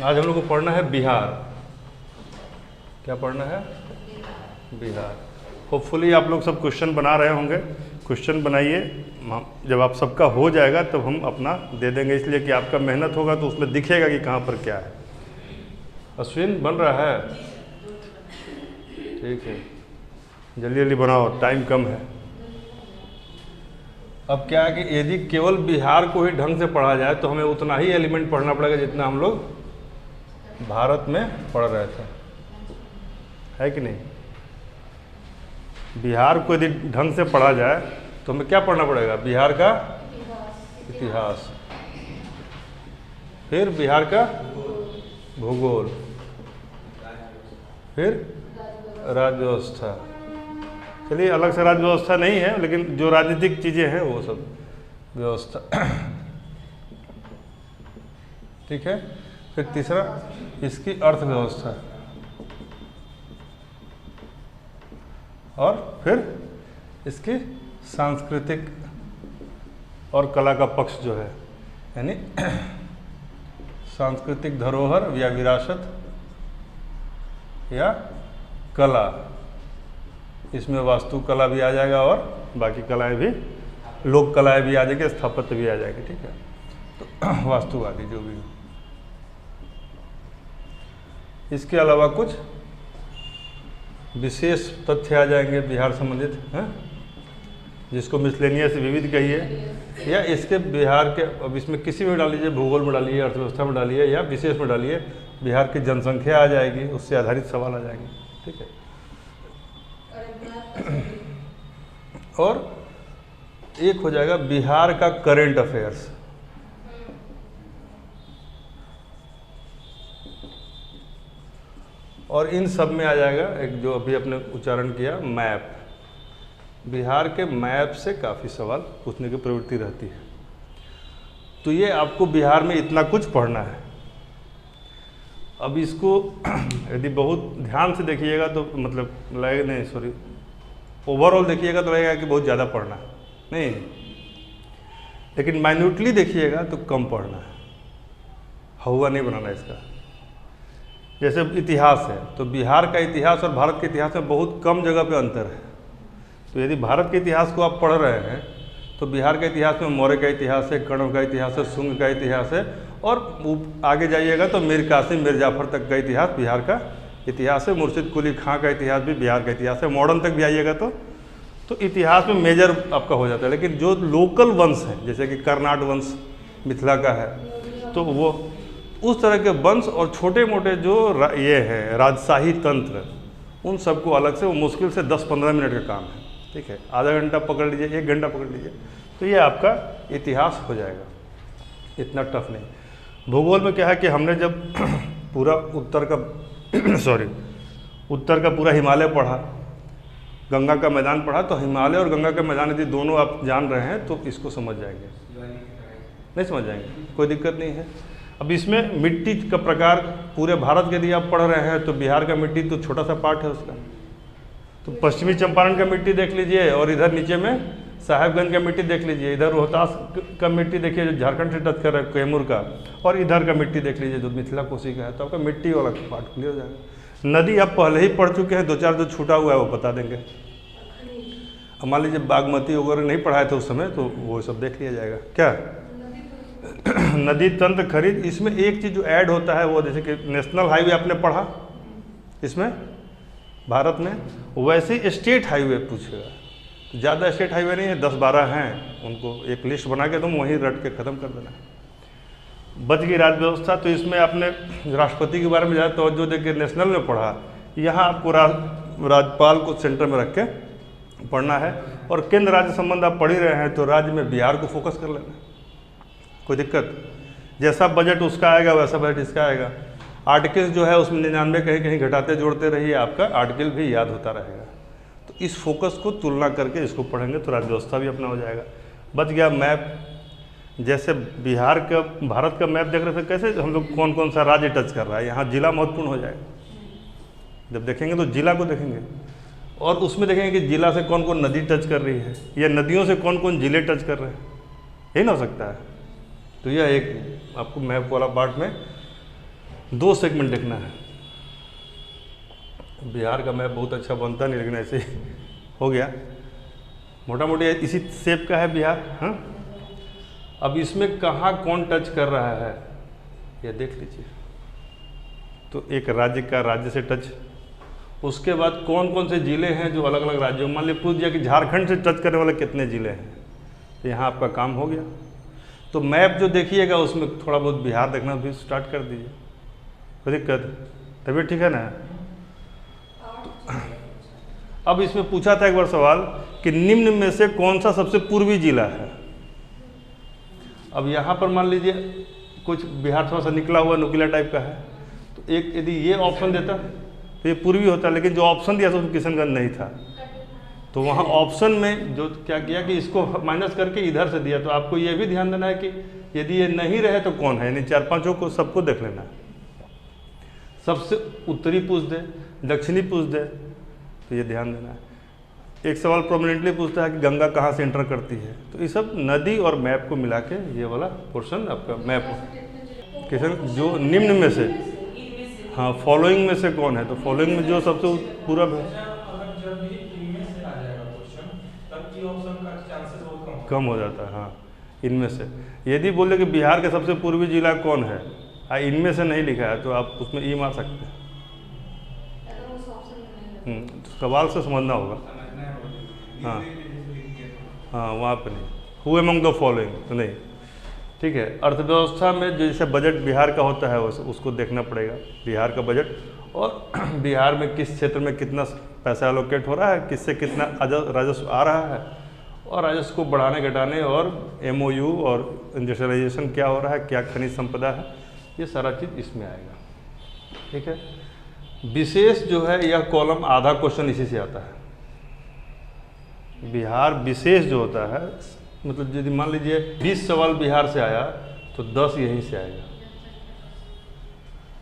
आज हम लोग को पढ़ना है बिहार। क्या पढ़ना है? बिहार। होपफुली आप लोग सब क्वेश्चन बना रहे होंगे। क्वेश्चन बनाइए, जब आप सबका हो जाएगा तब हम अपना दे देंगे, इसलिए कि आपका मेहनत होगा तो उसमें दिखेगा कि कहाँ पर क्या है। अश्विन बन रहा है? ठीक है, जल्दी जल्दी बनाओ, टाइम कम है। अब क्या है कि यदि केवल बिहार को ही ढंग से पढ़ा जाए तो हमें उतना ही एलिमेंट पढ़ना पड़ेगा जितना हम लोग भारत में पढ़ रहे थे, है कि नहीं? बिहार को यदि ढंग से पढ़ा जाए तो हमें क्या पढ़ना पड़ेगा? बिहार का इतिहास, फिर बिहार का भूगोल, फिर राज्य व्यवस्था। चलिए, अलग से राज्य व्यवस्था नहीं है, लेकिन जो राजनीतिक चीज़ें हैं वो सब व्यवस्था। ठीक है। फिर तीसरा इसकी अर्थव्यवस्था, और फिर इसकी सांस्कृतिक और कला का पक्ष जो है, यानी सांस्कृतिक धरोहर या विरासत या कला, इसमें वास्तुकला भी आ जाएगा और बाकी कलाएं भी, लोक कलाएं भी आ जाएगी, स्थापत्य भी आ जाएगी। ठीक है, तो वास्तुवादी जो भी हो। इसके अलावा कुछ विशेष तथ्य आ जाएंगे बिहार संबंधित, हैं, जिसको मिसलेनियस विविध कहिए, या इसके बिहार के, अब इसमें किसी में डाल लीजिए, भूगोल में डालिए, अर्थव्यवस्था में डालिए, या विशेष में डालिए, बिहार की जनसंख्या आ जाएगी, उससे आधारित सवाल आ जाएंगे। ठीक है। और एक हो जाएगा बिहार का करेंट अफेयर्स, और इन सब में आ जाएगा एक जो अभी अपने उच्चारण किया, मैप। बिहार के मैप से काफ़ी सवाल पूछने की प्रवृत्ति रहती है। तो ये आपको बिहार में इतना कुछ पढ़ना है। अब इसको यदि बहुत ध्यान से देखिएगा तो मतलब लगेगा, नहीं सॉरी, ओवरऑल देखिएगा तो लगेगा कि बहुत ज़्यादा पढ़ना है, नहीं, लेकिन माइन्यूटली देखिएगा तो कम पढ़ना है, हवा नहीं बनाना इसका। जैसे इतिहास है, तो बिहार का इतिहास और भारत के इतिहास में बहुत कम जगह पे अंतर है। तो यदि भारत के इतिहास को आप पढ़ रहे हैं तो बिहार के इतिहास में मौर्य का इतिहास है, कण्व का इतिहास है, शुंग का इतिहास है, और आगे जाइएगा तो मीर कासिम, मीर जाफर तक का इतिहास बिहार का इतिहास है। मुर्शिद कुली खां का इतिहास भी बिहार का इतिहास है। मॉडर्न तक भी आइएगा तो इतिहास में मेजर आपका हो जाता है। लेकिन जो लोकल वंश हैं, जैसे कि कर्नाट वंश मिथिला का है, तो वो उस तरह के वंश और छोटे मोटे जो ये हैं राजशाही तंत्र, उन सबको अलग से, वो मुश्किल से 10-15 मिनट का काम है। ठीक है, आधा घंटा पकड़ लीजिए, 1 घंटा पकड़ लीजिए, तो ये आपका इतिहास हो जाएगा, इतना टफ नहीं। भूगोल में क्या है कि हमने जब पूरा उत्तर का पूरा हिमालय पढ़ा, गंगा का मैदान पढ़ा, तो हिमालय और गंगा का मैदान यदि दोनों आप जान रहे हैं तो इसको समझ जाएंगे, नहीं समझ जाएंगे, कोई दिक्कत नहीं है। अब इसमें मिट्टी का प्रकार पूरे भारत के यदि आप पढ़ रहे हैं तो बिहार का मिट्टी तो छोटा सा पार्ट है उसका, तो पश्चिमी चंपारण का मिट्टी देख लीजिए, और इधर नीचे में साहेबगंज का मिट्टी देख लीजिए, इधर रोहतास का मिट्टी देखिए जो झारखंड से टच कर रहा है, कैमूर का, और इधर का मिट्टी देख लीजिए जो मिथिला कोसी का है, तो आपका मिट्टी वाला पार्ट क्लियर हो जाएगा। नदी आप पहले ही पढ़ चुके हैं, 2-4 जो छूटा हुआ है वो बता देंगे। अब मान लीजिए बागमती वगैरह नहीं पढ़ाए थे उस समय, तो वो सब देख लिया जाएगा। क्या नदी तंत्र खरीद, इसमें एक चीज़ जो ऐड होता है वो, जैसे कि नेशनल हाईवे आपने पढ़ा इसमें भारत में, वैसे ही स्टेट हाईवे पूछेगा। ज़्यादा स्टेट हाईवे नहीं है, 10-12 हैं, उनको एक लिस्ट बना के तुम वहीं रट के ख़त्म कर देना। बच गई राज्य व्यवस्था, तो इसमें आपने राष्ट्रपति के बारे में ज़्यादा तवज्जो देकर नेशनल में पढ़ा, यहाँ आपको राज्यपाल को सेंटर में रख के पढ़ना है। और केंद्र राज्य संबंध आप पढ़ ही रहे हैं तो राज्य में बिहार को फोकस कर लेना, कोई दिक्कत, जैसा बजट उसका आएगा वैसा बजट इसका आएगा। आर्टिकल्स जो है उसमें 99 कहीं कहीं घटाते जोड़ते रहिए, आपका आर्टिकल भी याद होता रहेगा। तो इस फोकस को तुलना करके इसको पढ़ेंगे तो राज्य व्यवस्था भी अपना हो जाएगा। बच गया मैप, जैसे बिहार का, भारत का मैप देख रहे थे कैसे हम लोग कौन कौन सा राज्य टच कर रहा है, यहाँ जिला महत्वपूर्ण हो जाएगा। जब देखेंगे तो जिला को देखेंगे, और उसमें देखेंगे कि जिला से कौन कौन नदी टच कर रही है, या नदियों से कौन कौन जिले टच कर रहे हैं, यही ना हो सकता है। तो यह एक आपको मैप वाला पार्ट में 2 सेगमेंट देखना है। बिहार का मैप बहुत अच्छा बनता नहीं, लेकिन ऐसे ही हो गया, मोटा मोटी इसी शेप का है बिहार। हाँ, अब इसमें कहाँ कौन टच कर रहा है ये देख लीजिए। तो एक राज्य का राज्य से टच, उसके बाद कौन कौन से ज़िले हैं जो अलग अलग राज्यों, मान लीजिए पूछ दिया कि झारखंड से टच करने वाले कितने ज़िले हैं, तो यहाँ आपका काम हो गया। तो मैप जो देखिएगा उसमें थोड़ा बहुत बिहार देखना भी स्टार्ट कर दीजिए, कोई दिक्कत? तबीयत ठीक है ना? अब इसमें पूछा था एक बार सवाल कि निम्न में से कौन सा सबसे पूर्वी जिला है। अब यहाँ पर मान लीजिए कुछ बिहार थोड़ा सा निकला हुआ नुकीला टाइप का है, तो एक यदि ये ऑप्शन देता तो ये पूर्वी होता, लेकिन जो ऑप्शन दिया था उसमें किशनगंज नहीं था, तो वहाँ ऑप्शन में जो क्या किया कि इसको माइनस करके इधर से दिया। तो आपको ये भी ध्यान देना है कि यदि ये नहीं रहे तो कौन है, यानी 4-5 को सबको देख लेना है। सबसे उत्तरी पूछ दे, दक्षिणी पूछ दे, तो ये ध्यान देना है। एक सवाल प्रोमिनेंटली पूछता है कि गंगा कहाँ से एंटर करती है, तो ये सब नदी और मैप को मिला के ये वाला पोर्शन आपका मैप किशन जो निम्न में से, हाँ फॉलोइंग में से कौन है, तो फॉलोइंग में जो सबसे पूरब है कम हो जाता है। हाँ, इनमें से यदि बोले कि बिहार के सबसे पूर्वी जिला कौन है, इनमें से नहीं लिखा है, तो आप उसमें ई मार सकते हैं। तो सवाल से समझना होगा। हाँ हाँ, वहाँ पे नहीं, हु अमंग द फॉलोइंग तो नहीं, ठीक है। अर्थव्यवस्था में जैसे बजट बिहार का होता है उसको देखना पड़ेगा, बिहार का बजट, और बिहार में किस क्षेत्र में कितना पैसा एलोकेट हो रहा है, किससे कितना राजस्व आ रहा है, और राजस्व को बढ़ाने घटाने, और MOU और इंडस्ट्रियलाइजेशन क्या हो रहा है, क्या खनिज संपदा है, ये सारा चीज़ इसमें आएगा, ठीक है। विशेष जो है यह कॉलम आधा क्वेश्चन इसी से आता है। बिहार विशेष जो होता है, मतलब यदि मान लीजिए 20 सवाल बिहार से आया तो 10 यहीं से आएगा,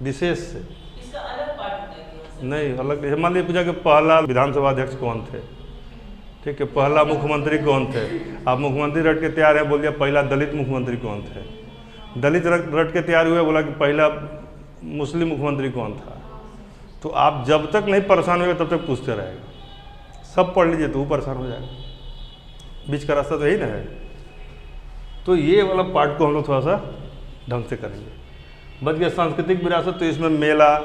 विशेष से। इसका अलग पार्ट नहीं, अलग नहीं। मान लीजिए पूछा कि पहला विधानसभा अध्यक्ष कौन थे, ठीक है, पहला मुख्यमंत्री कौन थे, आप मुख्यमंत्री रट के तैयार है, बोल दिया पहला दलित मुख्यमंत्री कौन थे, दलित रट के तैयार हुए, बोला कि पहला मुस्लिम मुख्यमंत्री कौन था। तो आप जब तक नहीं परेशान होगा तब तक पूछते रहेगा। सब पढ़ लीजिए तो वो परेशान हो जाएगा, बीच का रास्ता तो यही ना है। तो ये वाला पार्ट को हम लोग थोड़ा सा ढंग से करेंगे। बच गया सांस्कृतिक विरासत, तो इसमें मेला,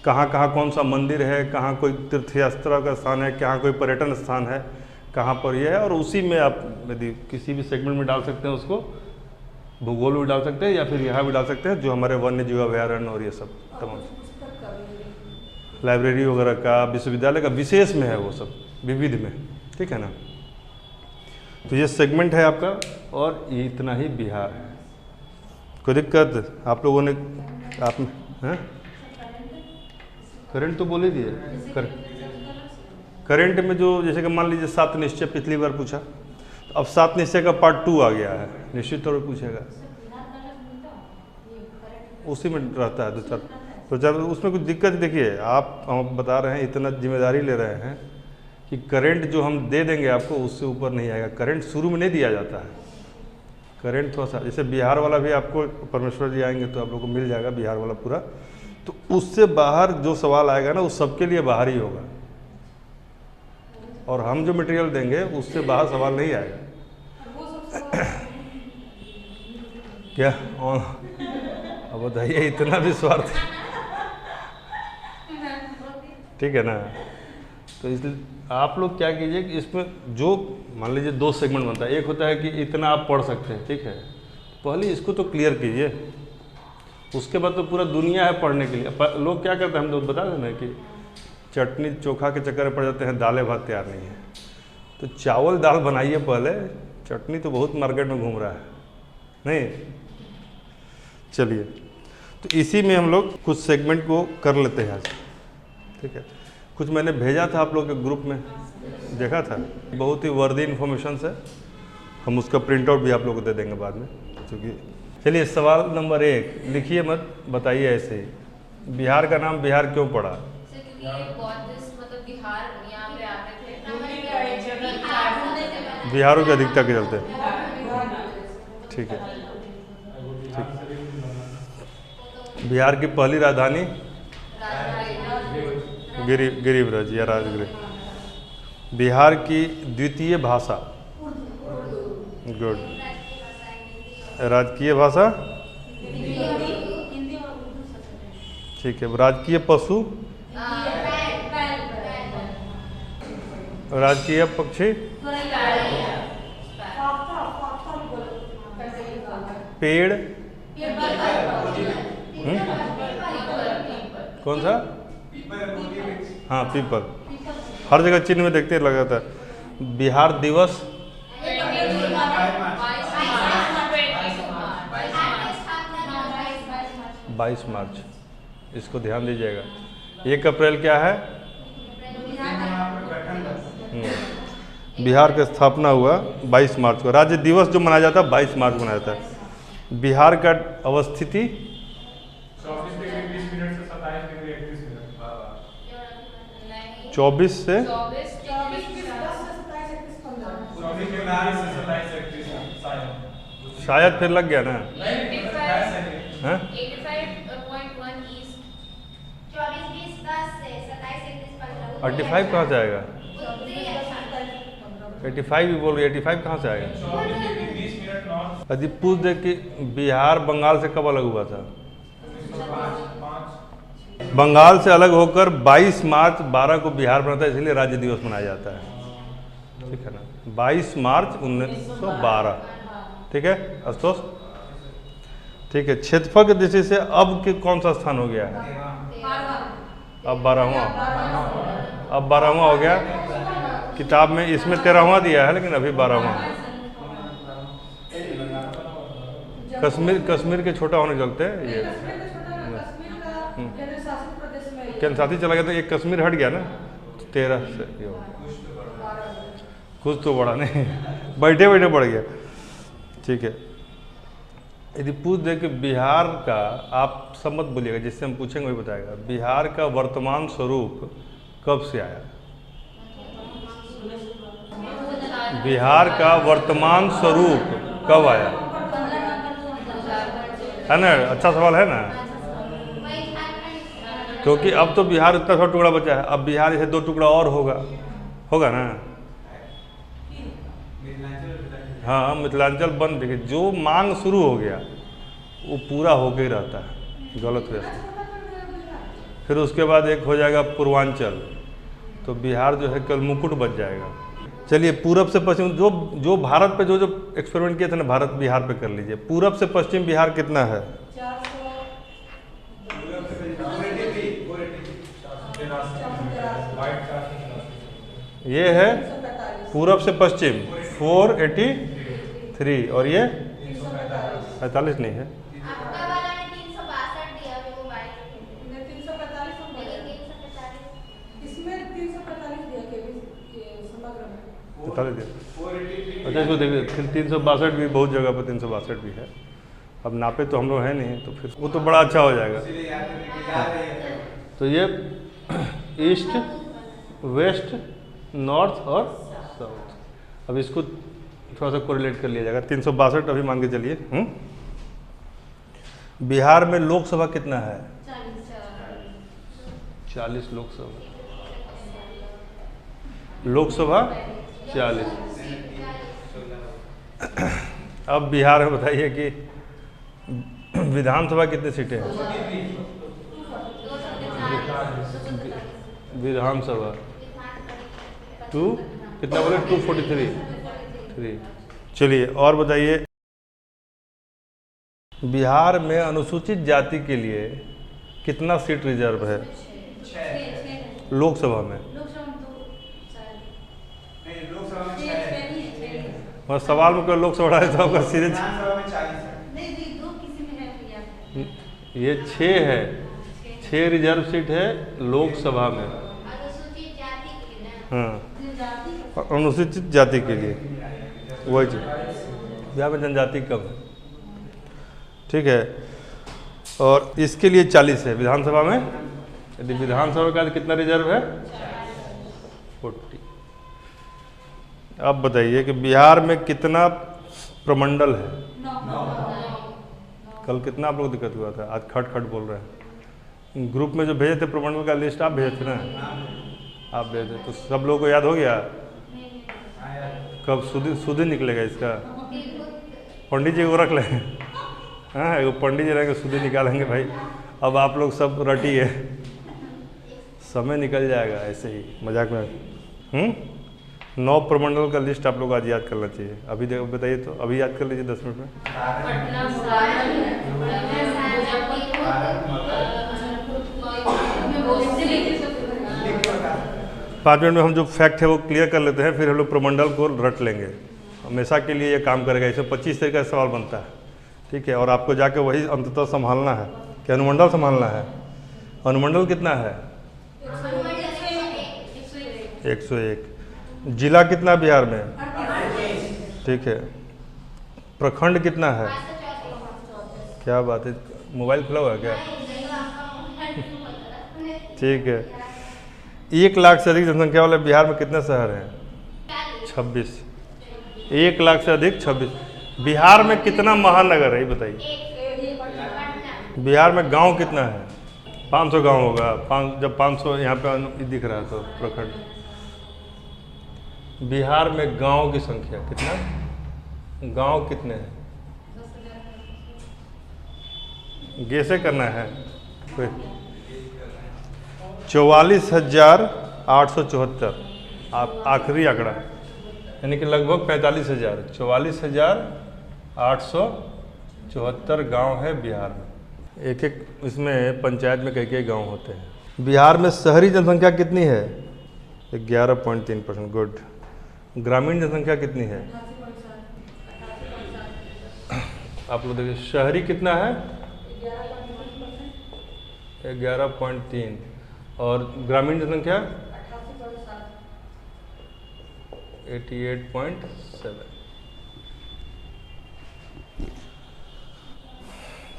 कहाँ कहाँ कौन सा मंदिर है, कहाँ कोई तीर्थयात्रा का स्थान है, कहाँ कोई पर्यटन स्थान है, कहाँ पर यह है, और उसी में आप यदि किसी भी सेगमेंट में डाल सकते हैं उसको, भूगोल भी डाल सकते हैं या फिर यहाँ भी डाल सकते हैं, जो हमारे वन्य जीव अभयारण्य और ये सब तमाम लाइब्रेरी वगैरह का, विश्वविद्यालय का विशेष में है वो सब, विविध में, ठीक है ना। तो ये सेगमेंट है आपका, और ये इतना ही बिहार है। कोई दिक्कत आप लोगों ने, आप हैं करंट तो बोल ही दिए, करंट में जो जैसे कि मान लीजिए 7 निश्चय पिछली बार पूछा, तो अब 7 निश्चय का पार्ट 2 आ गया है, निश्चित तौर पर पूछेगा, उसी में रहता है 2-4। तो जब उसमें कुछ दिक्कत, देखिए आप हम बता रहे हैं, इतना जिम्मेदारी ले रहे हैं कि करंट जो हम दे देंगे आपको उससे ऊपर नहीं आएगा। करंट शुरू में नहीं दिया जाता है, करंट थोड़ा सा, जैसे बिहार वाला भी आपको परमेश्वर जी आएंगे तो आप लोग को मिल जाएगा बिहार वाला पूरा, तो उससे बाहर जो सवाल आएगा ना वो सबके लिए बाहर ही होगा, और हम जो मटेरियल देंगे उससे बाहर सवाल नहीं आएगा। क्या अब बताइए, इतना भी स्वार्थ, ठीक है ना। तो इसलिए आप लोग क्या कीजिए कि इसमें जो मान लीजिए 2 सेगमेंट बनता है, एक होता है कि इतना आप पढ़ सकते हैं, ठीक है, पहले इसको तो क्लियर कीजिए, उसके बाद तो पूरा दुनिया है पढ़ने के लिए। लोग क्या करते हैं, हम लोग बता दें ना कि चटनी चोखा के चक्कर में पड़ जाते हैं, दालें भात तैयार नहीं है, तो चावल दाल बनाइए पहले, चटनी तो बहुत मार्केट में घूम रहा है नहीं। चलिए, तो इसी में हम लोग कुछ सेगमेंट को कर लेते हैं आज, ठीक है। कुछ मैंने भेजा था आप लोग के ग्रुप में, देखा था, बहुत ही वर्दी इन्फॉर्मेशन है, हम उसका प्रिंट आउट भी आप लोग को दे देंगे बाद में, क्योंकि चलिए सवाल नंबर 1 लिखिए मत, बताइए ऐसे ही, बिहार का नाम बिहार क्यों पड़ा? बिहारों की अधिकता के चलते, ठीक है, ठीक, बिहार की पहली राजधानी गिरिब्रज या राजगृह। बिहार की द्वितीय भाषा, गुड। राजकीय भाषा, ठीक है। राजकीय पशु, राजकीय पक्षी, पेड़, कौन सा? हाँ, पीपल। हर जगह चिन्ह में देखते लगा था। बिहार दिवस, 22 मार्च, इसको ध्यान दीजिएगा। 1 अप्रैल क्या है? बिहार का स्थापना हुआ 22 मार्च को। राज्य दिवस जो मनाया जाता है 22 मार्च को मनाया जाता है। बिहार का अवस्थिति, 24 से शायद फिर लग गया ना? 85 कहाँ से आएगा? 85 भी बोल रही, 85 कहाँ से आएगा? यदि पूछ दे कि बिहार बंगाल से कब अलग हुआ था? बंगाल से अलग होकर 22 मार्च 12 को बिहार बना था, इसलिए राज्य दिवस मनाया जाता है। ठीक है ना? 22 मार्च 1912। ठीक है आशुतोष? ठीक है। क्षेत्रफल की दृष्टि से अब के कौन सा स्थान हो गया है? अब 12वां। अब 12वां हो गया। किताब में इसमें 13वां दिया है, लेकिन अभी 12वां। कश्मीर के छोटा होने चलते हैं ये केंद्र शासित चला गया, तो एक कश्मीर हट गया ना, 13 से कुछ तो बड़ा नहीं, बैठे बैठे बढ़ गया। ठीक है। यदि पूछ दे कि बिहार का, आप सब मत बोलिएगा, जिससे हम पूछेंगे वही बताएगा, बिहार का वर्तमान स्वरूप कब से आया? बिहार का वर्तमान स्वरूप कब आया? है ना? अच्छा सवाल है ना? क्योंकि अब तो बिहार इतना सा टुकड़ा बचा है, अब बिहार इसे 2 टुकड़ा और होगा ना? हाँ, मिथिलांचल बन, देखिए जो मांग शुरू हो गया वो पूरा होके ही रहता है, गलत व्यवस्था। फिर उसके बाद एक हो जाएगा पूर्वांचल, तो बिहार जो है कल मुकुट बच जाएगा। चलिए, पूरब से पश्चिम, जो भारत पे जो एक्सपेरिमेंट किए थे ना, भारत बिहार पे कर लीजिए। पूरब से पश्चिम बिहार कितना है? ये है पूरब से पश्चिम 483, और ये 45 नहीं है। आपका वाला ने 362 दिया, वो 345 इसमें 345 दिया के समग्र में 45 दिया। अच्छा, इसको देखिए, फिर 362 भी बहुत जगह पर 362 भी है। अब नापे तो हम लोग हैं नहीं, तो फिर वो तो बड़ा अच्छा हो जाएगा। तो ये ईस्ट, वेस्ट, नॉर्थ और साउथ। अब इसको थोड़ा सा कोरिलेट कर लिया जाएगा। 362 अभी मान के चलिए। बिहार में लोकसभा कितना है? 40 लोकसभा। लोकसभा 40। अब बिहार में बताइए कि विधानसभा कितनी सीटें हैं? विधानसभा 2 कितना बोले? 243। चलिए और बताइए, बिहार में अनुसूचित जाति के लिए कितना सीट रिजर्व है लोकसभा में? और सवाल में कोई लोकसभा डाले तो आपका सीधे ये 6 है, 6 रिजर्व सीट है लोकसभा में। हाँ, अनुसूचित जाति के लिए वही चीज। बिहार में जनजाति कम है। ठीक है, और इसके लिए 40 है विधानसभा में। यदि विधानसभा का कितना रिजर्व है? 40। अब बताइए कि बिहार में कितना प्रमंडल है? कल कितना आप लोग को दिक्कत हुआ था, आज खट खट बोल रहे हैं। ग्रुप में जो भेजे थे प्रमंडल का लिस्ट आप भेजे थे ना, आप भेजे तो सब लोगों को याद हो गया। कब सुधी निकलेगा इसका, पंडित जी को रख लें। हाँ एगो पंडित जी रहेंगे, सुधी निकालेंगे भाई। अब आप लोग सब रटिए, समय निकल जाएगा ऐसे ही मजाक में। 9 प्रमंडल का लिस्ट आप लोग आज याद करना चाहिए। अभी देखो बताइए तो, अभी याद कर लीजिए 10 मिनट में। पटना, सारण, मुजफ्फरपुर। 5 मिनट में हम जो फैक्ट है वो क्लियर कर लेते हैं, फिर हम लोग प्रमंडल को रट लेंगे। हमेशा के लिए ये काम करेगा। इसमें 25 तरीके का सवाल बनता है, ठीक है। और आपको जाके वही अंततः संभालना है कि अनुमंडल संभालना है। अनुमंडल कितना है? 101। जिला कितना बिहार में? ठीक है। प्रखंड कितना है? क्या बात है, मोबाइल खुला हुआ है क्या? ठीक है। 1 लाख से अधिक जनसंख्या वाले बिहार में कितने शहर हैं? 26। 1 लाख से अधिक 26। बिहार में कितना महानगर है ये बताइए। बिहार में गांव कितना है? 500 गांव होगा। जब 500 यहाँ पे दिख रहा है तो प्रखंड। बिहार में गांव की संख्या कितना? गांव कितने हैं? गैसे करना है कोई। 44,874 आप आखिरी आंकड़ा, यानी कि लगभग 45,000। 44,874 गांव है बिहार में। एक एक इसमें पंचायत में कई गांव होते हैं। बिहार में शहरी जनसंख्या कितनी है? 11.3%। गुड। ग्रामीण जनसंख्या कितनी है? आप लोग देखिए, शहरी कितना है? 11.3। और ग्रामीण जनसंख्या 88.7।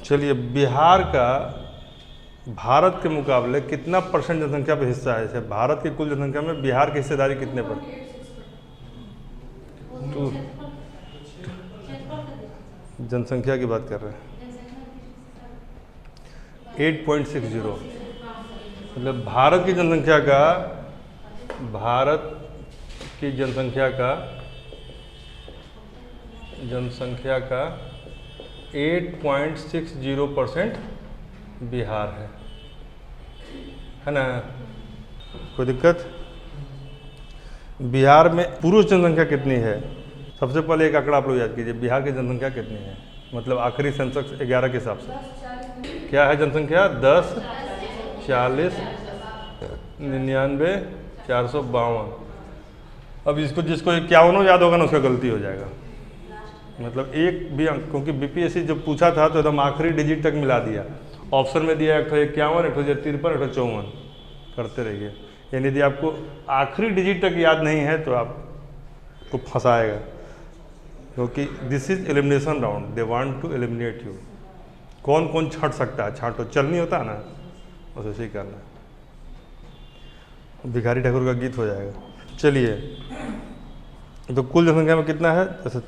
चलिए, बिहार का भारत के मुकाबले कितना परसेंट जनसंख्या पे हिस्सा है? जैसे भारत की कुल जनसंख्या में बिहार की हिस्सेदारी कितने पर? 2। जनसंख्या की बात कर रहे हैं। 8.60। मतलब भारत की जनसंख्या का 8.60% बिहार है ना? कोई दिक्कत? बिहार में पुरुष जनसंख्या कितनी है? सबसे पहले एक आंकड़ा आप लोग याद कीजिए, बिहार की जनसंख्या कितनी है? मतलब आखिरी सेंसस 11 के हिसाब से क्या है जनसंख्या? 10, 40, 99, 452। अब इसको जिसको 51 याद होगा ना उसका गलती हो जाएगा। मतलब एक भी अंक, क्योंकि बीपीएससी जब पूछा था तो एकदम आखिरी डिजिट तक मिला दिया। ऑप्शन में दिया 151, 153, 154 करते रहिए। यानी यदि आपको आखिरी डिजिट तक याद नहीं है तो आपको फंसाएगा, क्योंकि this is elimination round. They want to eliminate you. कौन कौन छट सकता है? छांटो चल नहीं होता ना, बस ऐसे ही करना है। भिखारी ठाकुर का गीत हो जाएगा। चलिए, तो कुल जनसंख्या में कितना है? जैसे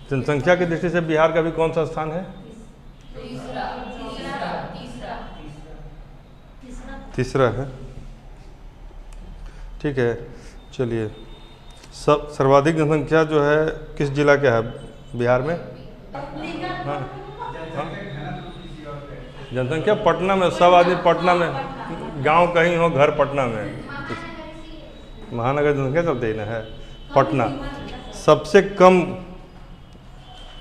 जनसंख्या की दृष्टि से बिहार का भी कौन सा स्थान है? तीसरा है। ठीक है। चलिए, सर्वाधिक जनसंख्या जो है किस जिला का है बिहार में? हाँ, जनसंख्या पटना में। सब आदमी पटना में, गांव कहीं हो, घर पटना में। महानगर जनसंख्या चलते ही ना है पटना। सबसे कम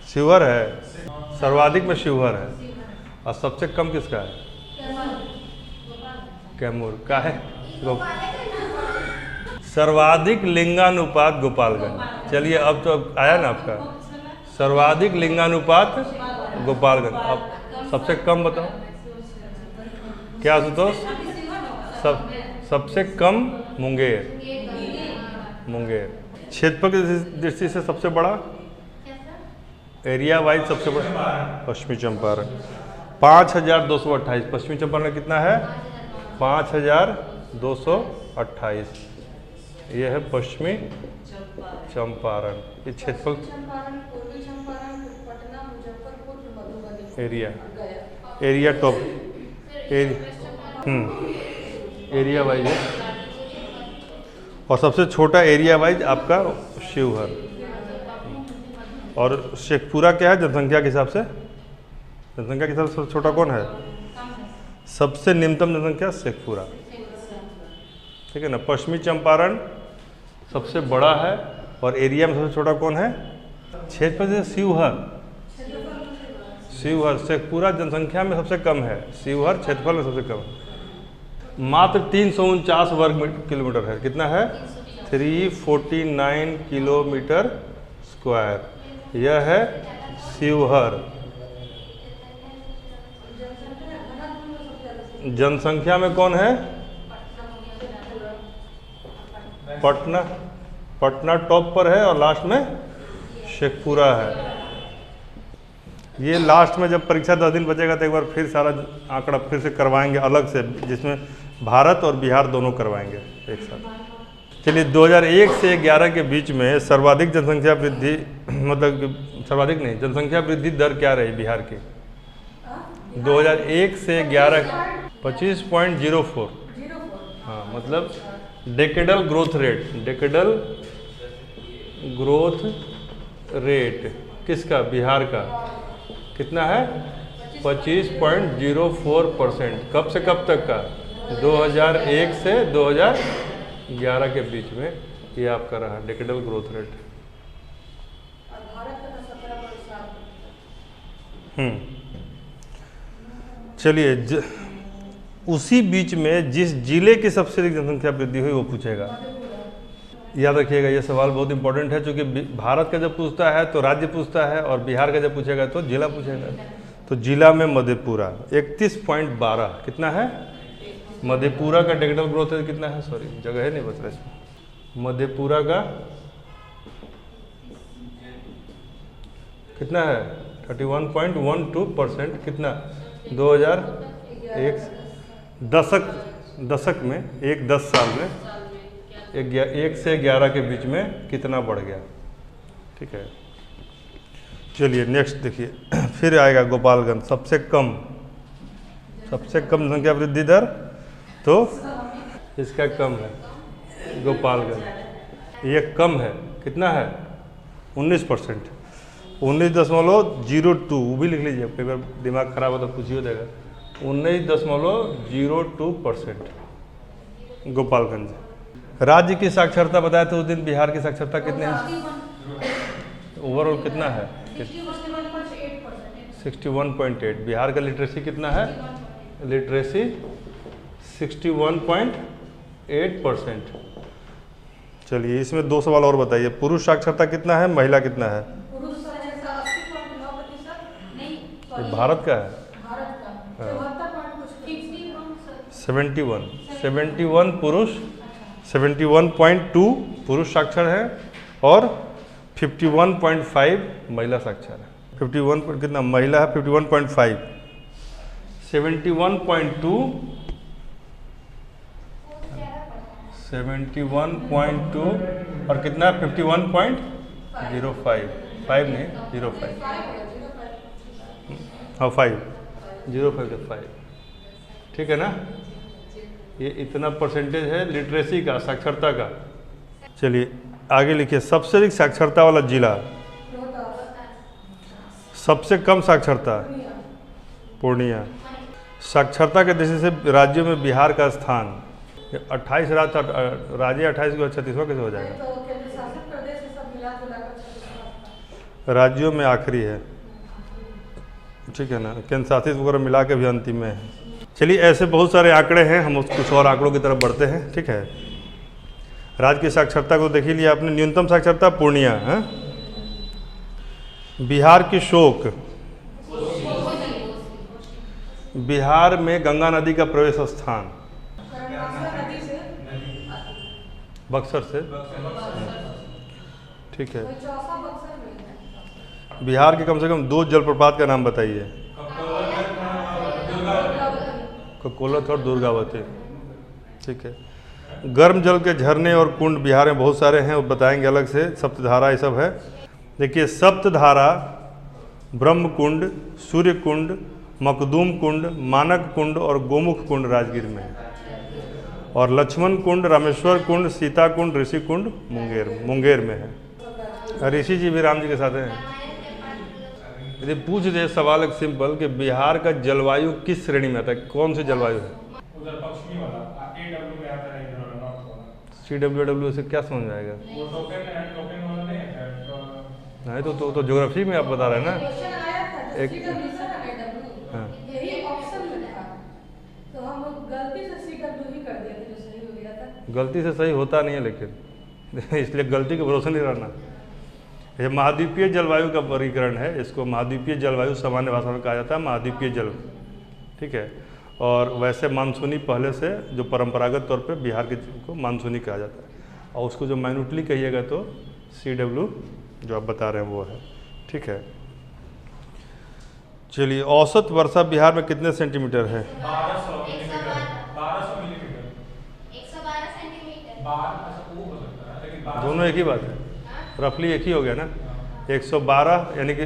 शिवहर है, सर्वाधिक में शिवहर है। और सबसे कम किसका है? कैमूर का है। सर्वाधिक लिंगानुपात गोपालगंज। चलिए, अब तो आया ना आपका सर्वाधिक लिंगानुपात गोपालगंज। अब सबसे कम बताओ क्या आशुतोष? सबसे कम मुंगेर। क्षेत्रफल की दृष्टि से सबसे बड़ा, एरिया वाइज सबसे बड़ा पश्चिमी चंपारण 5228। पश्चिमी चंपारण में कितना है? 5228। ये है पश्चिमी चंपारण। ये क्षेत्रफल। एरिया, गया। एरिया टॉप, एरिया वाइज है। और सबसे छोटा एरिया वाइज आपका शिवहर। और शेखपुरा क्या है जनसंख्या के हिसाब से? जनसंख्या के हिसाब से सबसे छोटा कौन है? सबसे निम्नतम जनसंख्या शेखपुरा, ठीक है ना। पश्चिमी चंपारण सबसे बड़ा है और एरिया में सबसे छोटा कौन है? क्षेत्रफल से शिवहर। शिवहर शेखपुरा जनसंख्या में सबसे कम है, शिवहर क्षेत्रफल में सबसे कम है। मात्र 349 वर्ग किलोमीटर है। कितना है? 349 किलोमीटर स्क्वायर। यह है शिवहर। जनसंख्या में कौन है? पटना, पटना टॉप पर है और लास्ट में शेखपुरा है। ये लास्ट में जब परीक्षा 10 दिन बचेगा तो एक बार फिर सारा आंकड़ा फिर से करवाएंगे अलग से, जिसमें भारत और बिहार दोनों करवाएंगे एक साथ। चलिए 2001 से 11 के बीच में सर्वाधिक जनसंख्या वृद्धि, मतलब सर्वाधिक नहीं, जनसंख्या वृद्धि दर क्या रही बिहार की? 2001 से 11 25.04। हाँ, मतलब decadal growth rate, decadal growth rate किसका? बिहार का। कितना है? 25.04%। कब से कब तक का? 2001 से 2011 के बीच में ये आपका रहा डेकेडल ग्रोथ रेट। चलिए उसी बीच में जिस जिले की सबसे अधिक जनसंख्या वृद्धि हुई वो पूछेगा। याद रखिएगा ये सवाल बहुत इंपॉर्टेंट है, क्योंकि भारत का जब पूछता है तो राज्य पूछता है और बिहार का जब पूछेगा तो जिला पूछेगा। तो जिला में मधेपुरा 31.12। कितना है? मधेपुरा का डेकेडल ग्रोथ रेट कितना है? सॉरी जगह है नहीं बच रहा इसमें। मधेपुरा का कितना है? 31.12%। कितना? 2001 दशक में, एक 10 साल में 1 से 11 के बीच में कितना बढ़ गया। ठीक है, चलिए नेक्स्ट देखिए। फिर आएगा गोपालगंज, सबसे कम जनसंख्या वृद्धि दर, तो इसका कम है गोपालगंज। ये कम है, कितना है? 19%, 19.02। वो भी लिख लीजिए, कई बार दिमाग खराब हो तो पूछिए देगा। 19.02% गोपालगंज। राज्य की साक्षरता बताया तो उस दिन बिहार की साक्षरता कितने है? ओवरऑल कितना है? 61.8। बिहार का लिटरेसी कितना है? लिटरेसी 61.8%। चलिए इसमें 2 सवाल और बताइए। पुरुष साक्षरता कितना है, महिला कितना है? ये भारत का है। 71 पुरुष, 71.2 पुरुष साक्षर है और 51.5 महिला साक्षर है। 51 कितना महिला है? 51.5, 71.2 और कितना? 51.05, 5 नहीं 05, हाँ 5, ठीक है ना। ये इतना परसेंटेज है लिटरेसी का, साक्षरता का। चलिए आगे लिखिए। सबसे अधिक साक्षरता वाला जिला, सबसे कम साक्षरता पूर्णिया। साक्षरता के दृष्टि से राज्यों में बिहार का स्थान 28 राज्य 28 को 36वां कैसे हो जाएगा? राज्यों में आखिरी है, ठीक है ना। केंद्र शासित वगैरह मिला के भी अंतिम में है। चलिए ऐसे बहुत सारे आंकड़े हैं, हम कुछ और आंकड़ों की तरफ बढ़ते हैं, ठीक है। राज्य की साक्षरता को देख लिया आपने। न्यूनतम साक्षरता पूर्णिया है। बिहार की शोक, बिहार में गंगा नदी का प्रवेश स्थान बक्सर से, ठीक है। बिहार के कम से कम 2 जलप्रपात का नाम बताइए। ककोलत और दुर्गावती, ठीक है। गर्म जल के झरने और कुंड बिहार में बहुत सारे हैं, वो बताएंगे अलग से। सप्तधारा ये सब है। देखिए सप्तधारा ब्रह्म कुंड, सूर्य कुंड, मखदूम कुंड, मानक कुंड और गोमुख कुंड राजगीर में है। और लक्ष्मण कुंड, रामेश्वर कुंड, सीता कुंड, ऋषि कुंड मुंगेर में है। ऋषि जी भी राम जी के साथ हैं। यदि पूछ दे सवाल एक सिंपल कि बिहार का जलवायु किस श्रेणी में आता है, कौन सी जलवायु है? उधर पश्चिमी वाला AW में आता है, इधर नॉर्थ वाला। CWW से क्या समझ में आएगा? वो टोकन वाला नहीं है नहीं तो ज्योग्राफी में आप बता रहे हैं ना। क्वेश्चन आया था एक- CW, हाँ। यही ऑप्शन में था, तो हम गलती से CW ही कर दिए थे, जो सही हो गया था। गलती से सही होता नहीं है लेकिन इसलिए गलती के भरोसे नहीं रहना। ये महाद्वीपीय जलवायु का वर्गीकरण है, इसको महाद्वीपीय जलवायु सामान्य भाषा में कहा जाता है, महाद्वीपीय जल, ठीक है। और वैसे मानसूनी पहले से जो परंपरागत तौर पे बिहार के को मानसूनी कहा जाता है, और उसको जो माइन्यूटली कहिएगा तो CW जो आप बता रहे हैं वो है, ठीक है। चलिए, औसत वर्षा बिहार में कितने सेंटीमीटर है? 1200 मिलीमीटर। 1200 millimetre 112 centimetre. 12 वो हो सकता है, लेकिन 1200 दोनों एक ही बात है, रफली एक ही हो गया ना। 112 यानी कि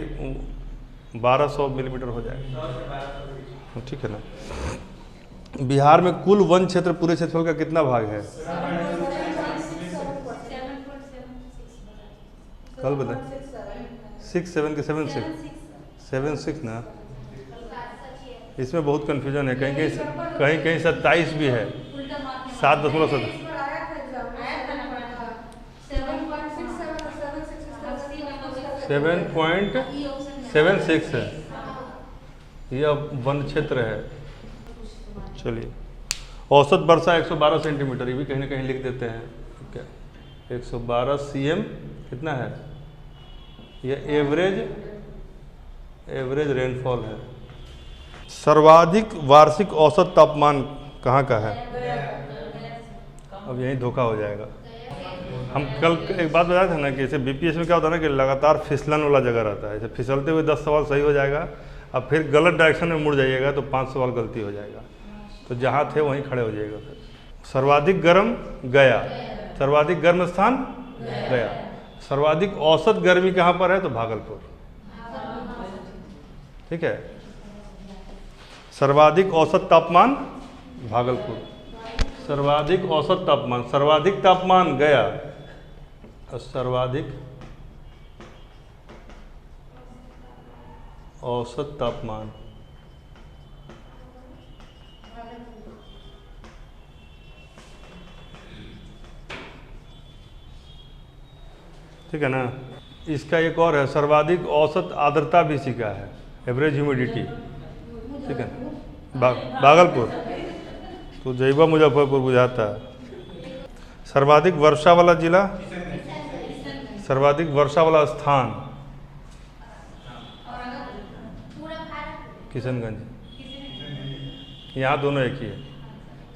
1200 मिलीमीटर हो जाएगा, ठीक है ना। बिहार में कुल वन क्षेत्र पूरे क्षेत्रफल का कितना भाग है? कल बताए 6, 7 के 7, 6 ना। इसमें बहुत कन्फ्यूजन है, कहीं कहीं 27 भी है, 7.7। 7.76 है, यह वन क्षेत्र है। चलिए, औसत वर्षा 112 सेंटीमीटर, ये भी कहीं ना कहीं लिख देते हैं क्या? 112 CM कितना है? यह एवरेज रेनफॉल है। सर्वाधिक वार्षिक औसत तापमान कहाँ का है? अब यही धोखा हो जाएगा। हम कल एक बात बताए थे ना कि जैसे BPS में क्या होता है ना कि लगातार फिसलन वाला जगह रहता है, जैसे फिसलते हुए 10 सवाल सही हो जाएगा, अब फिर गलत डायरेक्शन में मुड़ जाइएगा तो 5 सवाल गलती हो जाएगा, तो जहाँ थे वहीं खड़े हो जाइएगा। फिर सर्वाधिक गर्म गया, सर्वाधिक गर्म स्थान गया। सर्वाधिक औसत गर्मी कहाँ पर है? तो भागलपुर, ठीक है। सर्वाधिक औसत तापमान भागलपुर, सर्वाधिक औसत तापमान, सर्वाधिक तापमान गया और सर्वाधिक औसत तापमान ठीक है ना। इसका एक और है, सर्वाधिक औसत आर्द्रता भी सीखा है, एवरेज ह्यूमिडिटी, ठीक है। भागलपुर तो जैबा मुजफ्फरपुर बुझाता है। सर्वाधिक वर्षा वाला जिला, सर्वाधिक वर्षा वाला स्थान किशनगंज, यहाँ दोनों एक ही है।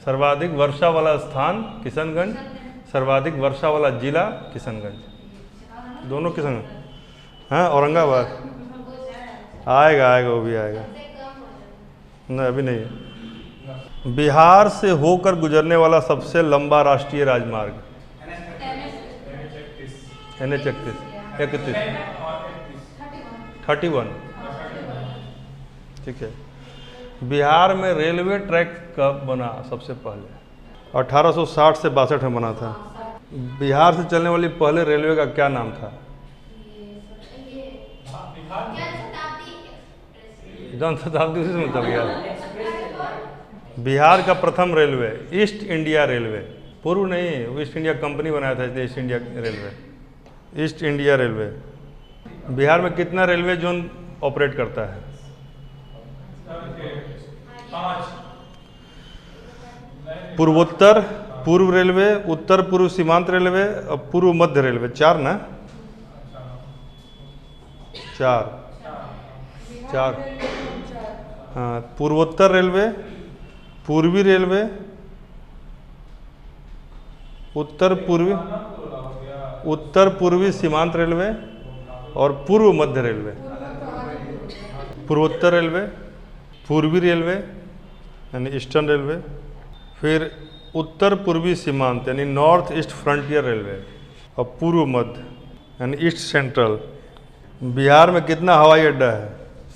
सर्वाधिक वर्षा वाला स्थान किशनगंज, सर्वाधिक वर्षा वाला जिला किशनगंज, दोनों किशनगंज। हाँ, औरंगाबाद आएगा, वो भी आएगा, नहीं अभी नहीं है। बिहार से होकर गुजरने वाला सबसे लंबा राष्ट्रीय राजमार्ग NH 31, ठीक है। बिहार में रेलवे ट्रैक कब बना सबसे पहले? 1860 से 62 में बना था। बिहार से चलने वाली पहले रेलवे का क्या नाम था? जनशताब्दी से मतलब यार। बिहार का प्रथम रेलवे ईस्ट इंडिया रेलवे, पूर्व नहीं, ईस्ट इंडिया कंपनी बनाया था इसलिए east India railway, east India railway. Bihar में कितना रेलवे जोन ऑपरेट करता है? 5। पूर्वोत्तर पूर्व रेलवे, उत्तर पूर्व सीमांत रेलवे और पूर्व मध्य रेलवे, 4 ना? 4। हाँ, पूर्वोत्तर रेलवे, पूर्वी रेलवे, उत्तर पूर्वी सीमांत रेलवे और पूर्व मध्य रेलवे। पूर्वोत्तर रेलवे, पूर्वी रेलवे यानी ईस्टर्न रेलवे, फिर उत्तर पूर्वी सीमांत यानी नॉर्थ ईस्ट फ्रंटियर रेलवे और पूर्व मध्य यानी ईस्ट सेंट्रल बिहार में कितना हवाई अड्डा है?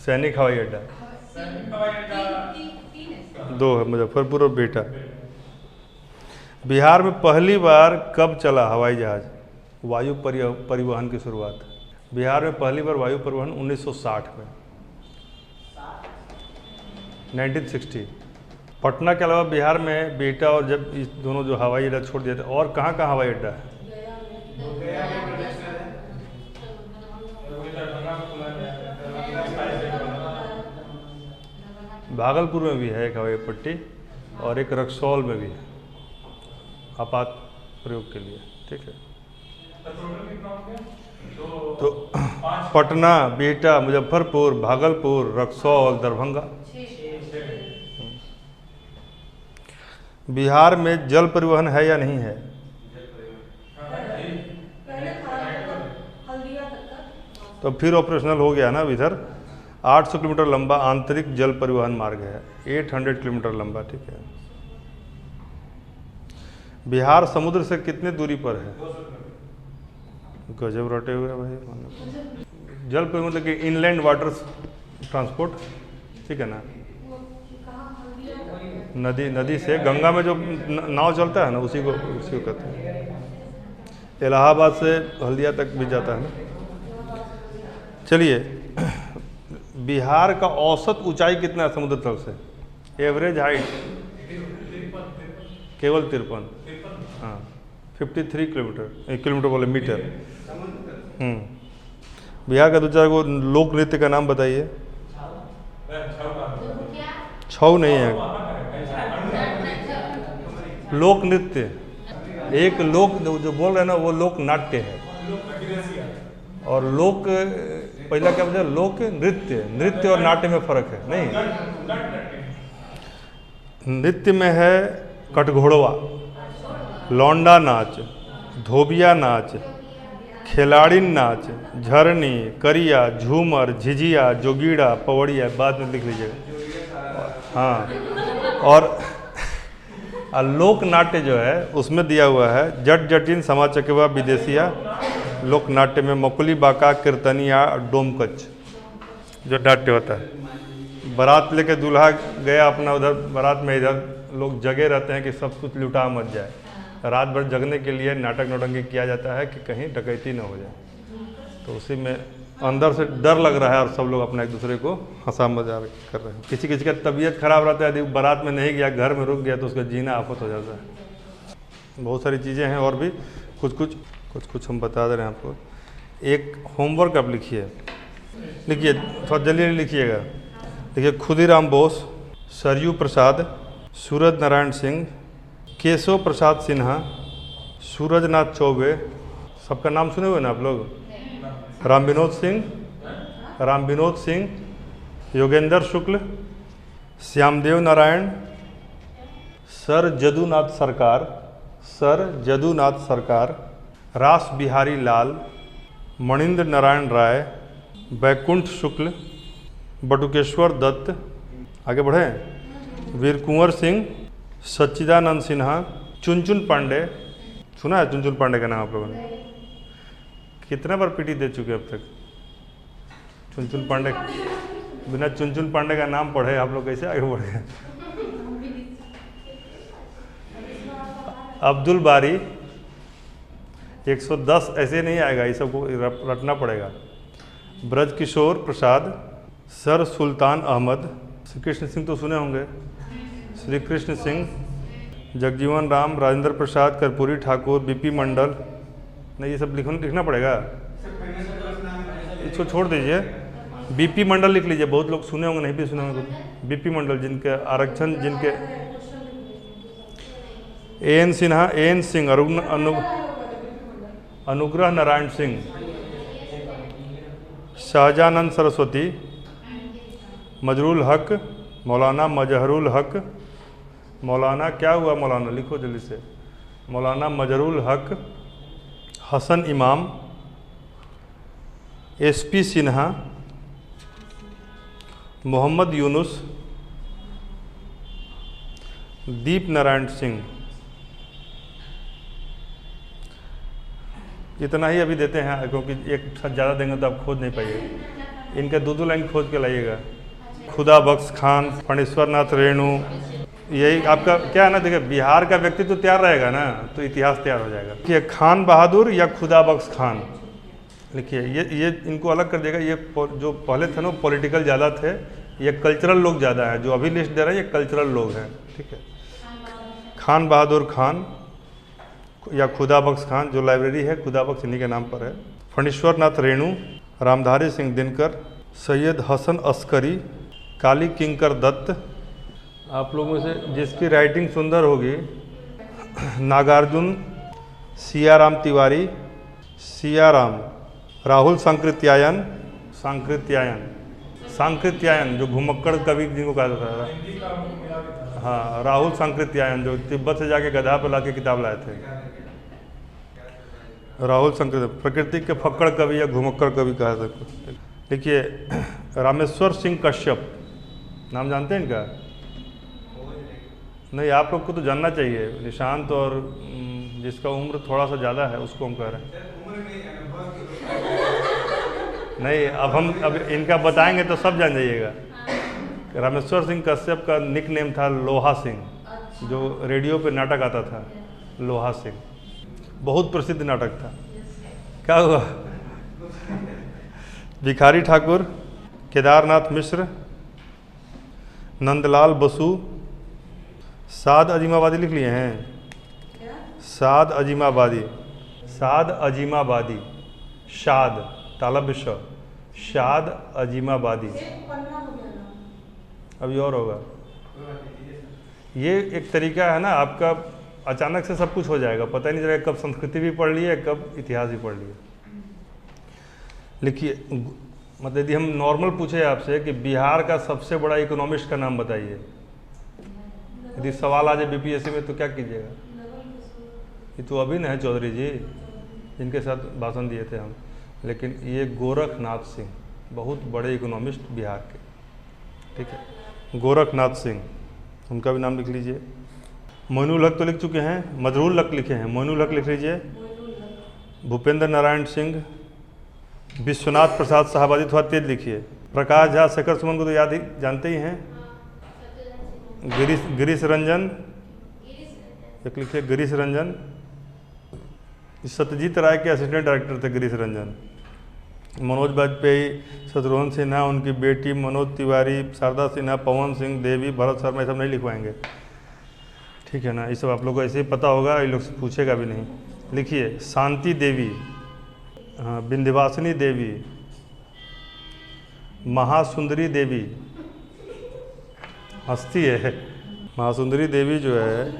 सैनिक हवाई अड्डा सैनिक हवाई अड्डा तीन है। 2 है, मुजफ्फरपुर और बेटा। बिहार में पहली बार कब चला हवाई जहाज? वायु परिवहन की शुरुआत बिहार में पहली बार वायु परिवहन 1960 में, 1960। पटना के अलावा बिहार में बेटा और जब इस दोनों जो हवाई अड्डा छोड़ दिया था, और कहाँ कहाँ हवाई अड्डा है? गया में दरभंगा में खुला गया भागलपुर में भी है एक हवाई पट्टी, और एक रक्सौल में भी है आपात प्रयोग के लिए। ठीक है, टोटल कितना हो गया? तो पटना, बेटा, मुजफ्फरपुर, भागलपुर, रक्सौल, दरभंगा। बिहार में जल परिवहन है या नहीं है? पहले था हल्दिया तक का। तो फिर ऑपरेशनल हो गया ना अब इधर। 800 किलोमीटर लंबा आंतरिक जल परिवहन मार्ग है, 800 किलोमीटर लंबा। ठीक है, बिहार समुद्र से कितने दूरी पर है? गजब रटे हुए भाई। जल परिवहन मतलब कि इनलैंड वाटर ट्रांसपोर्ट, ठीक है ना। वो कहाँ हल्दिया तक? नदी से गंगा में जो नाव चलता है ना, उसी को कहते हैं। इलाहाबाद से हल्दिया तक भी जाता है ना। चलिए, बिहार का औसत ऊंचाई कितना है समुद्र तल से? एवरेज हाइट केवल 53, हाँ 53 किलोमीटर बोले मीटर। बिहार का दूसरा को लोक नृत्य का नाम बताइए। छऊ नहीं है, लोक नृत्य। एक लोक जो बोल रहे हैं ना, वो लोक नाट्य है, और लोक पहला क्या बोलते हैं? लोक नृत्य। नृत्य और नाट्य में फर्क है नहीं। नृत्य में है कटघोड़वा, लौंडा नाच, धोबिया नाच, खिलाड़िन नाच, झरनी, करिया, झूमर, झिझिया, जोगीड़ा, पवड़िया। बाद में लिख लीजिएगा। हाँ, और लोक नाट्य जो है उसमें दिया हुआ है जट जटिन समा चकेवा विदेशिया। लोक नाट्य में मकुली बाका, कीर्तनिया, डोमकच जो नाट्य होता है। बारात लेके दूल्हा गया अपना, उधर बारात में इधर लोग जगे रहते हैं कि सब कुछ लुटा मत जाए। रात भर जगने के लिए नाटक नौटंकी किया जाता है कि कहीं डकैती न हो जाए। तो उसी में अंदर से डर लग रहा है और सब लोग अपना एक दूसरे को हंसा मजाक कर रहे हैं। किसी किसी का तबीयत खराब रहता है, यदि बारात में नहीं गया, घर में रुक गया, तो उसका जीना आफत हो जाता है। बहुत सारी चीज़ें हैं और भी कुछ हम बता दे रहे हैं आपको। एक होमवर्क आप लिखिए, थोड़ा जल्दी लिखिएगा। देखिए, खुदीराम बोस, सरयू प्रसाद, सूरज नारायण सिंह, केशव प्रसाद सिन्हा, सूरजनाथ चौबे, सबका नाम सुने हुए ना आप लोग? राम विनोद सिंह, योगेंद्र शुक्ल, श्यामदेव नारायण, सर जदुनाथ सरकार, रास बिहारी लाल, मणिंद्र नारायण राय, बैकुंठ शुक्ल, बटुकेश्वर दत्त, आगे बढ़ें, वीर कुंवर सिंह, सच्चिदानंद सिन्हा, चुनचुन पांडे। सुना है चुनचुन पांडे का नाम आप लोगों ने? कितना बार पीटी दे चुके अब तक चुनचुन पांडे? बिना चुनचुन पांडे का नाम पढ़े आप लोग कैसे आगे बढ़े? अब्दुल बारी, 110 ऐसे नहीं आएगा, ये सबको रटना पड़ेगा। ब्रजकिशोर प्रसाद, सर सुल्तान अहमद, श्री कृष्ण सिंह तो सुने होंगे, श्री कृष्ण सिंह, जगजीवन राम, राजेंद्र प्रसाद, कर्पूरी ठाकुर, बीपी मंडल। नहीं, ये सब लिखना पड़ेगा, इसको छोड़ दीजिए। बीपी मंडल लिख लीजिए, बहुत लोग सुने होंगे, नहीं भी सुने होंगे। बीपी मंडल जिनके आरक्षण, जिनके एन सिंह, अनुग्रह नारायण सिंह, शाहजानंद सरस्वती, मजरुल हक, मौलाना मजहरुल हक, मौलाना क्या हुआ? मौलाना लिखो जल्दी से। मौलाना मजहरुल हक, हसन इमाम, एसपी सिन्हा, मोहम्मद यूनुस, दीप नारायण सिंह। इतना ही अभी देते हैं, क्योंकि एक साथ ज़्यादा देंगे तो आप खोज नहीं पाइएगा। इनका दो लाइन खोज के लाइएगा। खुदा बख्श खान, फणीश्वर नाथ रेणु, यही आपका क्या है ना, देखिए बिहार का व्यक्ति तो तैयार रहेगा ना तो इतिहास तैयार हो जाएगा। देखिए खान बहादुर या खुदा बख्श खान लिखिए, ये इनको अलग कर देगा। ये जो पहले थे ना पॉलिटिकल ज़्यादा थे, ये कल्चरल लोग ज़्यादा हैं। जो अभी लिस्ट दे रहे हैं ये कल्चरल लोग हैं, ठीक है। खान बहादुर खान या खुदा बख्श खान, जो लाइब्रेरी है खुदा बख्श इन्हीं के नाम पर है। फणीश्वर नाथ रेणु, रामधारी सिंह दिनकर, सैयद हसन अस्करी, काली किंकर दत्त। आप लोगों में से जिसकी राइटिंग सुंदर होगी, नागार्जुन, सियाराम तिवारी, सियाराम, राहुल सांकृत्यायन, सांकृत्यायन जो घुमक्कड़ कवि जिनको कहा जाता है, हाँ राहुल सांकृत्यायन, जो तिब्बत से जाके गधा पर ला के किताब लाए थे, राहुल सांकृत्यायन। प्रकृति के फक्कड़ कवि या घुमक्कड़ कवि कहा जाता है। देखिए रामेश्वर सिंह कश्यप, नाम जानते हैं इनका? नहीं, आप लोग को तो जानना चाहिए। निशांत और जिसका उम्र थोड़ा सा ज़्यादा है उसको हम कह रहे हैं। नहीं, अब इनका बताएंगे तो सब जान जाइएगा। रामेश्वर सिंह कश्यप का निक नेम था लोहा सिंह, जो रेडियो पे नाटक आता था, लोहा सिंह, बहुत प्रसिद्ध नाटक था। क्या हुआ? भिखारी ठाकुर, केदारनाथ मिश्र, नंदलाल बसु, साद अजीमाबादी लिख लिए हैं। साद अजीमाबादी, साद अजीमाबादी, शाद तालब श, शाद अजीमाबादी। अभी और होगा। ये एक तरीका है ना आपका, अचानक से सब कुछ हो जाएगा, पता ही नहीं चलेगा कब संस्कृति भी पढ़ लिए, कब इतिहास भी पढ़ लिए। लिखिए, मतलब यदि हम नॉर्मल पूछे आपसे कि बिहार का सबसे बड़ा इकोनॉमिस्ट का नाम बताइए, यदि सवाल आ जाए बीपीएससी में तो क्या कीजिएगा? ये तो अभी न है चौधरी जी, इनके साथ भाषण दिए थे हम, लेकिन ये गोरखनाथ सिंह, बहुत बड़े इकोनॉमिस्ट बिहार के, ठीक है। गोरखनाथ सिंह, उनका भी नाम लिख लीजिए। मोइनुल हक तो लिख चुके हैं, मजरूल हक लिखे हैं, मोइनुल हक लिख लीजिए। भूपेंद्र नारायण सिंह, विश्वनाथ प्रसाद शाहबादी, थोड़ा तेज लिखिए। प्रकाश झा, शेखर सुमन को तो याद ही जानते ही हैं। गिरीश रंजन, एक लिखिए गिरीश रंजन, सत्यजीत राय के असिस्टेंट डायरेक्टर थे गिरीश रंजन। मनोज वाजपेयी, शत्रुघ्न सिन्हा, उनकी बेटी मनोज तिवारी, शारदा सिन्हा, पवन सिंह, देवी, भरत शर्मा, ये सब नहीं लिखवाएंगे, ठीक है ना। ये सब आप लोग को ऐसे ही पता होगा, ये लोग से पूछेगा भी नहीं। लिखिए शांति देवी, हाँ, विंध्यवासिनी देवी, महासुंदरी देवी, हस्ती है महासुंदरी देवी जो है,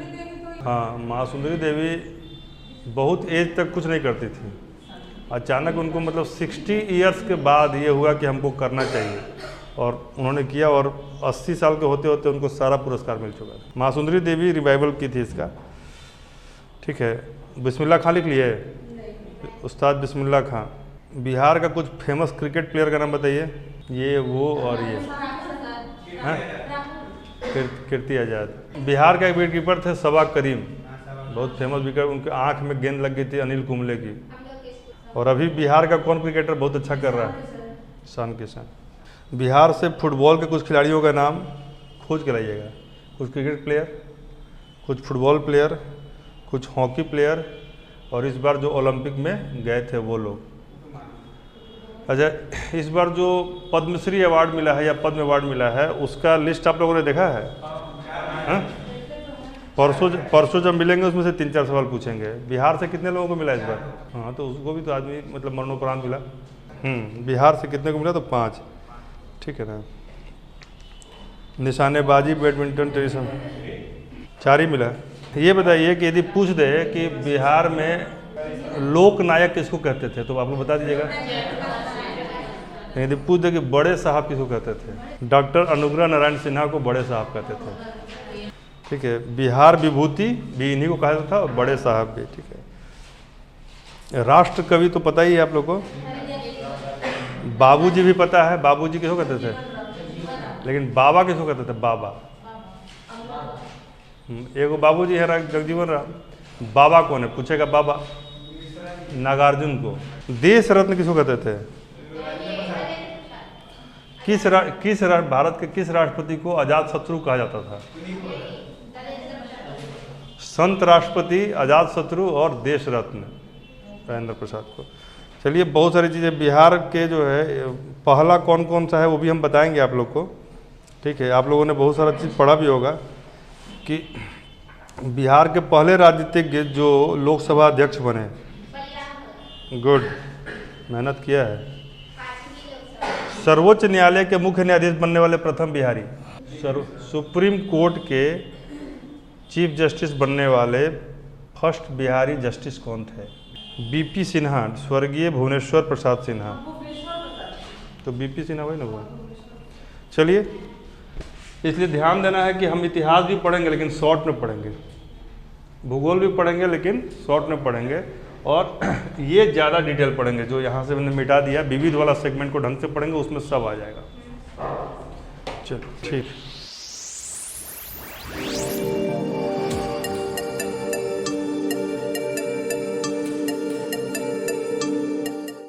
हाँ महासुंदरी देवी बहुत एज तक कुछ नहीं करती थी। अचानक उनको मतलब 60 ईयर्स के बाद ये हुआ कि हमको करना चाहिए, और उन्होंने किया, और 80 साल के होते होते उनको सारा पुरस्कार मिल चुका था। महासुंदरी देवी रिवाइवल की थी इसका, ठीक है। बिस्मिल्लाह खां लिख लिए, उस्ताद बिस्मिल्लाह खां। बिहार का कुछ फेमस क्रिकेट प्लेयर का नाम बताइए, ये वो और ये, हाँ कीर्ति आज़ाद। बिहार का एक विकेट कीपर थे सबा करीम, बहुत फेमस विकेट, उनके आंख में गेंद लग गई थी अनिल कुंबले की। और अभी बिहार का कौन क्रिकेटर बहुत अच्छा कर रहा है? ईशान किशन। बिहार से फुटबॉल के कुछ खिलाड़ियों का नाम खोज के लाइएगा, कुछ क्रिकेट प्लेयर, कुछ फुटबॉल प्लेयर, कुछ हॉकी प्लेयर, और इस बार जो ओलंपिक में गए थे वो लोग। अच्छा, इस बार जो पद्मश्री अवार्ड मिला है या पद्म अवार्ड मिला है, उसका लिस्ट आप लोगों ने देखा है? हाँ? परसों जब मिलेंगे उसमें से 3-4 सवाल पूछेंगे। बिहार से कितने लोगों को मिला इस बार? हाँ, तो उसको भी तो आदमी मतलब मरणोपरांत मिला। बिहार से कितने को मिला? तो 5, ठीक है ना। निशानेबाजी, बैडमिंटन, टेनिस, 4 ही मिला। ये बताइए कि यदि पूछ दे कि बिहार में लोक नायक किसको कहते थे, तो आप लोग बता दीजिएगा। यदि पूछ दे कि बड़े साहब किसको कहते थे, डॉक्टर अनुग्रह नारायण सिन्हा को बड़े साहब कहते थे, ठीक है। बिहार विभूति भी इन्हीं को कहा जाता था, और बड़े साहब भी, ठीक है। राष्ट्र कवि तो पता ही है आप लोग को, बाबूजी भी पता है। बाबूजी किसको कहते थे? लेकिन बाबा किसको कहते थे? बाबा। एगो बाबूजी है जगजीवन राम, बाबा कौन है पूछेगा? बाबा नागार्जुन को। देश रत्न किसको कहते थे? भारत के किस राष्ट्रपति को अजात शत्रु कहा जाता था? संत राष्ट्रपति, अजात शत्रु और देश रत्न राजेंद्र प्रसाद को। चलिए, बहुत सारी चीज़ें बिहार के जो है पहला कौन कौन सा है वो भी हम बताएंगे आप लोग को, ठीक है। आप लोगों ने बहुत सारा चीज़ पढ़ा भी होगा कि बिहार के पहले राजनीतिज्ञ जो लोकसभा अध्यक्ष बने, गुड, मेहनत किया है। सर्वोच्च न्यायालय के मुख्य न्यायाधीश बनने वाले प्रथम बिहारी, सुप्रीम कोर्ट के चीफ जस्टिस बनने वाले फर्स्ट बिहारी जस्टिस कौन थे? बीपी सिन्हा, स्वर्गीय भुवनेश्वर प्रसाद सिन्हा। तो बीपी सिन्हा वही ना वो। चलिए, इसलिए ध्यान देना है कि हम इतिहास भी पढ़ेंगे लेकिन शॉर्ट में पढ़ेंगे, भूगोल भी पढ़ेंगे लेकिन शॉर्ट में पढ़ेंगे, और ये ज़्यादा डिटेल पढ़ेंगे। जो यहाँ से मैंने मिटा दिया, विविध वाला सेगमेंट को ढंग से पढ़ेंगे, उसमें सब आ जाएगा। चलो ठीक।